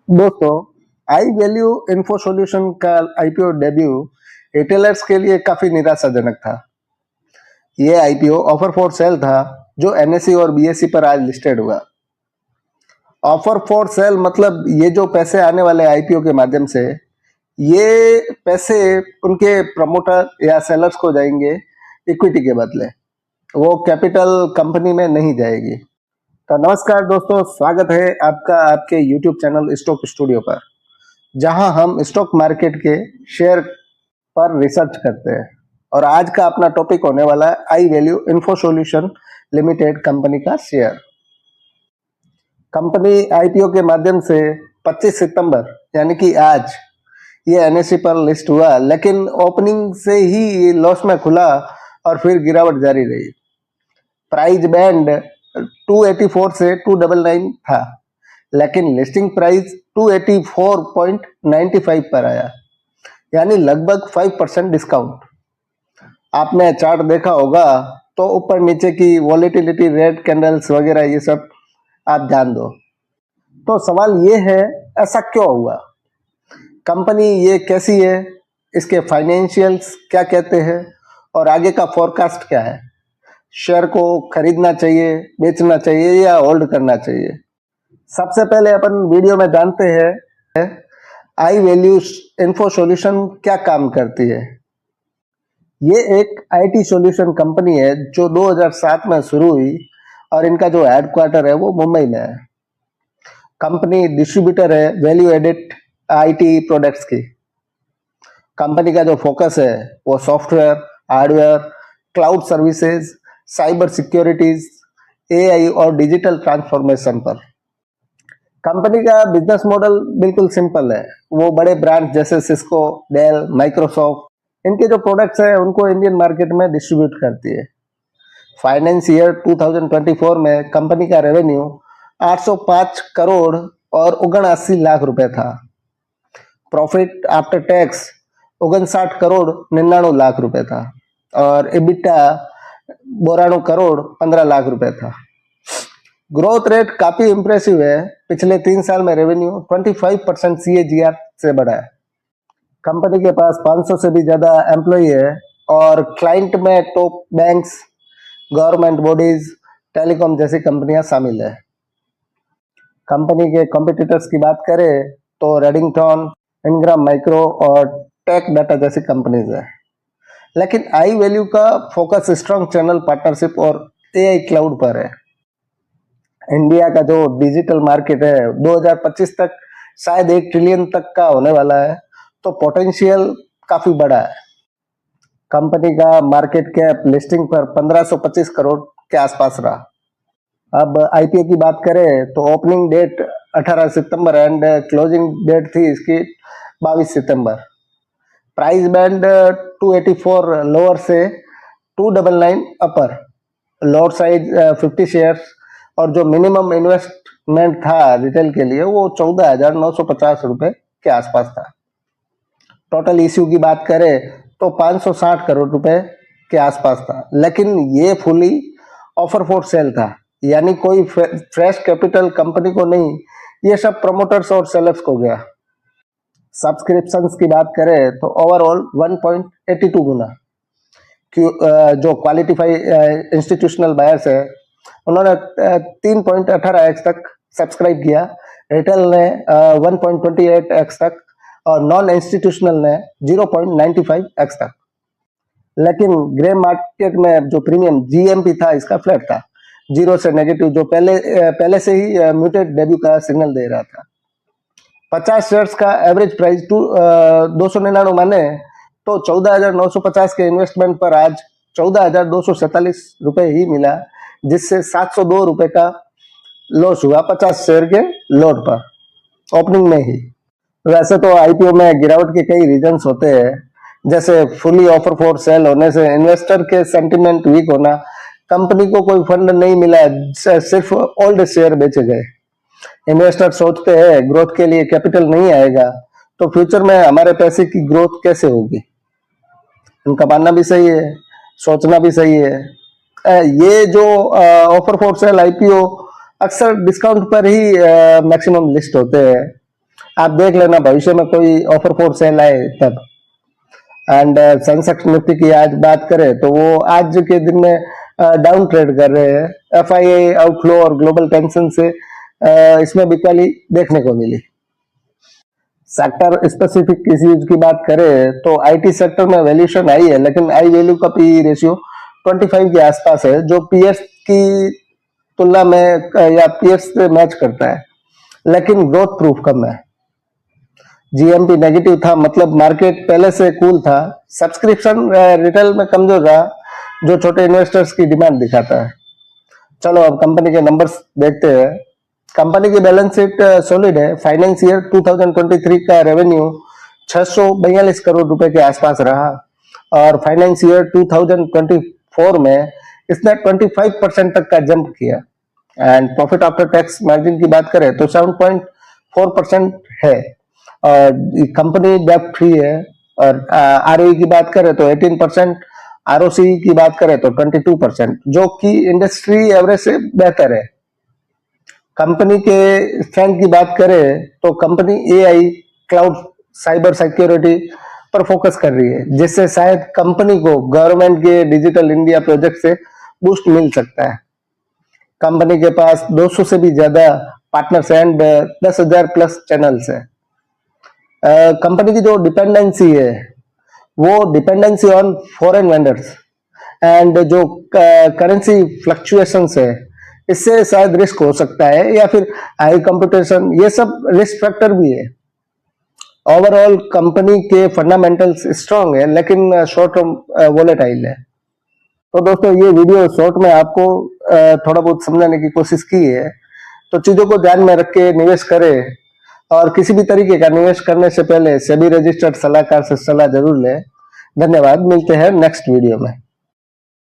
दोस्तों, आई value info solution का IPO debut retailers के लिए काफी निराशाजनक था। ये आईपीओ ऑफर फॉर सेल था जो एनएसई और बीएसई पर आज लिस्टेड हुआ। ऑफर फॉर सेल मतलब ये जो पैसे आने वाले आईपीओ के माध्यम से, ये पैसे उनके प्रमोटर या सेलर्स को जाएंगे इक्विटी के बदले, वो कैपिटल कंपनी में नहीं जाएगी। तो नमस्कार दोस्तों, स्वागत है आपका आपके यूट्यूब चैनल स्टॉक स्टूडियो पर, जहां हम स्टॉक मार्केट के शेयर पर रिसर्च करते हैं। और आज का अपना टॉपिक होने वाला है I value info solution limited company का शेयर। कंपनी आईपीओ के माध्यम से 25 सितंबर यानी कि आज ये एनएसई पर लिस्ट हुआ, लेकिन ओपनिंग से ही लॉस में खुला और फिर गिरावट जारी रही। प्राइस बैंड 284 से 299 था, लेकिन लिस्टिंग प्राइस 284.95 पर आया, यानी लगभग 5% डिस्काउंट। आपने चार्ट देखा होगा तो ऊपर नीचे की वॉलेटिलिटी, रेड कैंडल्स वगैरह ये सब आप जान दो। तो सवाल ये है, ऐसा क्यों हुआ? कंपनी ये कैसी है, इसके फाइनेंशियल्स क्या कहते हैं और आगे का फोरकास्ट क्या है? शेयर को खरीदना चाहिए, बेचना चाहिए या होल्ड करना चाहिए? सबसे पहले अपन वीडियो में जानते हैं आई वैल्यू इन्फो सॉल्यूशन क्या काम करती है। ये एक आईटी सॉल्यूशन कंपनी है जो 2007 में शुरू हुई और इनका जो हेडक्वार्टर है वो मुंबई में है। कंपनी डिस्ट्रीब्यूटर है वैल्यू एडेड आईटी प्रोडक्ट्स की। कंपनी का जो फोकस है वो software, hardware, cloud services, cyber securities, AI और डिजिटल ट्रांसफॉर्मेशन पर। कंपनी का बिजनेस मॉडल बिल्कुल सिंपल है। वो बड़े ब्रांड जैसे सिस्को, डेल, माइक्रोसॉफ्ट, इनके जो प्रोडक्ट्स है उनको इंडियन मार्केट में डिस्ट्रीब्यूट करती है। फाइनेंस ईयर 2024 में कंपनी का रेवेन्यू 805 करोड़ और 79 लाख रुपए था। Profit after tax 59 crore 99 lakh रुपए था और एबिटा 92 करोड़ 15 लाख रुपए था। ग्रोथ रेट काफी इंप्रेसिव है। पिछले 3 साल में रेवेन्यू 25% CAGR से बढ़ा है। कंपनी के पास 500 से भी ज्यादा एम्प्लॉई है और क्लाइंट में top banks, government bodies, telecom जैसी कंपनियां शामिल है। कंपनी के कॉम्पिटिटर्स की बात करें तो रेडिंगटन, इनग्राम माइक्रो और टेक डाटा जैसी कंपनीज है। लेकिन आई वैल्यू का फोकस स्ट्रॉन्ग चैनल पार्टनरशिप और एआई क्लाउड पर है। इंडिया का जो डिजिटल मार्केट है 2025 तक शायद 1 ट्रिलियन तक का होने वाला है, तो पोटेंशियल काफी बड़ा है। कंपनी का मार्केट कैप लिस्टिंग पर 1525 करोड़ के आसपास रहा। अब आईपीओ की बात करें तो ओपनिंग डेट 18 सितंबर एंड क्लोजिंग डेट थी इसकी 22 सितंबर। प्राइस बैंड 284 लोअर से 299 अपर, लोअर साइज 50 शेयर्स और जो मिनिमम इन्वेस्टमेंट था रिटेल के लिए वो 14,950 रुपए के आसपास था। टोटल इश्यू की बात करें तो 560 करोड़ रुपए के आसपास था, लेकिन ये फुली ऑफर फॉर सेल था, यानी कोई फ्रेश कैपिटल कंपनी को नहीं, ये सब प्रमोटर्स और सेलर्स को गया। सब्सक्रिप्शंस की बात करें तो ओवरऑल 1.82 गुना जो क्वालिफाई इंस्टीट्यूशनल बायर्स है उन्होंने 3.18x तक सब्सक्राइब किया, रिटेल ने 1.28x तक और नॉन इंस्टीट्यूशनल ने 0.95x तक। लेकिन ग्रे मार्केट में जो प्रीमियम जीएमपी था इसका फ्लैट था, 0 से नेगेटिव, जो पहले से ही म्यूटेड डेब्यू का सिग्नल दे रहा था। 50 शेयर्स का एवरेज प्राइस 299 माने तो 14,950 के इन्वेस्टमेंट पर आज 14,247 रुपए ही मिला, जिससे 702 रुपए का लॉस हुआ 50 शेयर के लोड पर ओपनिंग में ही। वैसे तो आईपीओ में गिरावट के कई रीजंस होते हैं, जैसे फुली ऑफर फॉर सेल होने से इन्वेस्टर के सेंटिमेंट वीक होना, कंपनी को कोई फंड नहीं मिला, सिर्फ ओल्ड शेयर बेचे गए। इन्वेस्टर सोचते हैं ग्रोथ के लिए कैपिटल नहीं आएगा तो फ्यूचर में हमारे पैसे की ग्रोथ कैसे होगी। उनका मानना भी सही है, सोचना भी सही है। ये जो ऑफर फॉर सेल आईपीओ अक्सर डिस्काउंट पर ही मैक्सिमम लिस्ट होते हैं आप देख लेना भविष्य में कोई ऑफर फॉर सेल आए तब। एंड सेंसेक्स निफ्टी की आज बात करें तो वो आज के दिन में डाउन ट्रेड कर रहे हैं। एफआईआई आउटफ्लो और ग्लोबल टेंशन से इसमें बिकवाली देखने को मिली। सेक्टर स्पेसिफिक इश्यूज की बात करें तो आईटी सेक्टर में वैल्यूएशन आई है, लेकिन आई वैल्यू का पी रेशियो 25 के आसपास है, जो पीएस की तुलना में या पीएस से मैच करता है, लेकिन ग्रोथ प्रूफ कम है। जीएमपी नेगेटिव था, मतलब मार्केट पहले से कूल था। सब्सक्रिप्शन रिटेल में कमजोर रहा, जो छोटे इन्वेस्टर्स की डिमांड दिखाता है। चलो अब कंपनी के नंबर्स देखते हैं। कंपनी की बैलेंस शीट सॉलिड है। फाइनेंस ईयर 2023 का रेवेन्यू 642 करोड़ रुपए के आसपास रहा और फाइनेंस ईयर 2024 में इसने 25% तक का जंप किया। And profit after tax margin की बात करें तो 7.4% है और कंपनी डेब्ट फ्री है। और आरओई की बात करें तो 18%, आरओसी की बात करें तो 22%, जो कि इंडस्ट्री एवरेज से बेहतर है। कंपनी के स्ट्रेंथ की बात करें तो company AI, cloud, cyber security पर फोकस कर रही है, जिससे शायद कंपनी को गवर्नमेंट के डिजिटल इंडिया प्रोजेक्ट से बूस्ट मिल सकता है। कंपनी के पास 200 से भी ज्यादा पार्टनर्स एंड 10,000 प्लस चैनल्स है। कंपनी की जो डिपेंडेंसी है वो dependency on foreign vendors and जो करेंसी फ्लक्चुएशंस है, इससे शायद रिस्क हो सकता है, या फिर हाई कंपटीशन, ये सब रिस्क फैक्टर भी है। ओवरऑल कंपनी के फंडामेंटल्स स्ट्रांग है, लेकिन शॉर्ट टर्म वोलेटाइल है। तो दोस्तों ये वीडियो शॉर्ट में आपको थोड़ा बहुत समझाने की कोशिश की है। तो चीजों को ध्यान में रख के निवेश करें और किसी भी तरीके का निवेश करने से पहले सेबी रजिस्टर्ड सलाहकार से सलाह जरूर लें। धन्यवाद, मिलते हैं नेक्स्ट वीडियो में।